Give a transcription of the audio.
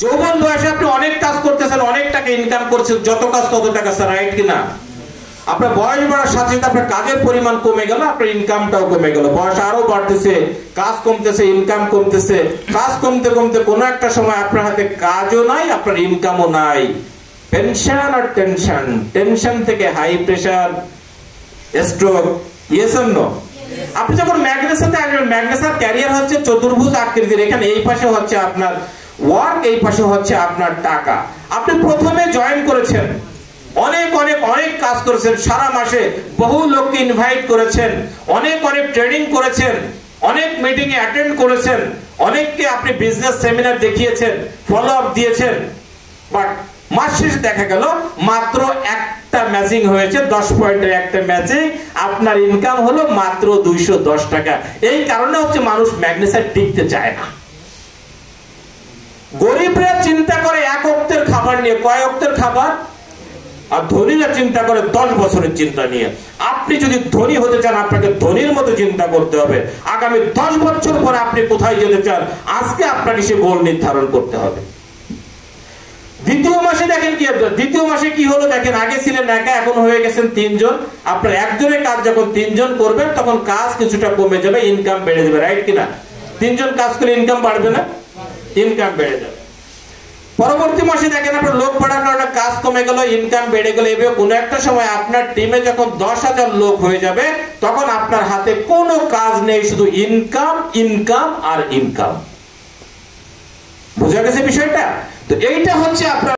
যৌবন বয়সে আপনি অনেক কাজ করতেছেন, অনেক টাকা ইনকাম করছেন, যত কাজ তত টাকা, স্যার রাইট কিনা? আপনার বয়স বাড়ার সাথে সাথে আপনার কাজের পরিমাণ কমে গেল, আপনার ইনকামটাও কমে গেল, বয়স আরো বাড়তেছে, কাজ কমতেছে, ইনকাম কমতেছে, কাজ কমতে কমতে কোনো একটা সময় আপনার হাতে কাজও নাই, আপনার ইনকামও নাই। পেনশন আর টেনশন, টেনশন থেকে high pressure, stroke, yes or no? আপনি যখন ম্যাগনেসাতে আসবেন, ম্যাগনেসার ক্যারিয়ার হচ্ছে চতুর্ভুজ আকৃতির, এখানে এই পাশে হচ্ছে আপনার ওয়ার্ক, এই পাশে হচ্ছে আপনার টাকা। আপনি প্রথমে জয়েন করেছেন, অনেক অনেক অনেক কাজ করেছেন, সারা মাসে বহু লোককে ইনভাইট করেছেন, অনেক অনেক ট্রেনিং করেছেন, অনেক মিটিং এ অ্যাটেন্ড করেছেন, অনেককে আপনি বিজনেস সেমিনার দেখিয়েছেন, ফলো আপ দিয়েছেন, বাট মাস শেষে দেখা গেল মাত্র একটা ম্যাচিং হয়েছে, 10 পয়েন্টের একটা ম্যাচিং, আপনার ইনকাম হলো মাত্র 210 টাকা। এই কারণে হচ্ছে মানুষ ম্যাগনেসায় টিকতে চায় না। গরিবরা চিন্তা করে এক অক্তের খাবার নিয়ে, কয় অক্তের খাবার, আর ধনীরা চিন্তা করে 10 বছরের চিন্তা নিয়ে। আপনি যদি ধনী হতে চান, আপনাকে ধনীর মতো চিন্তা করতে হবে। আগামী 10 বছর পরে আপনি কোথায় যেতে চান, আজকে আপনাকে সে গোল নির্ধারণ করতে হবে। দ্বিতীয় মাসে দেখেন কি, দ্বিতীয় মাসে কি হলো দেখেন, আগে ছিলেন একা, এখন হয়ে গেছেন 3 জন। আপনার একজনের কাজ যখন 3 জন করবেন, তখন কাজ কিছুটা কমে যাবে, ইনকাম বেড়ে যাবে, রাইট কিনা? 3 জন কাজ করলে ইনকাম বাড়বে না? ইনকাম বেড়ে যাবে। পরবর্তী মাসে দেখেন আপনার লোক বাড়ার কারণে কাজ কমে গেল, ইনকাম বেড়ে গেল। এভাবে কোনো একটা সময় আপনার টিমে যখন 10,000 লোক হয়ে যাবে, তখন আপনার হাতে কোনো কাজ নেই, শুধু ইনকাম, ইনকাম আর ইনকাম। বুঝা গেছে বিষয়টা? তো এইটা হচ্ছে আপনার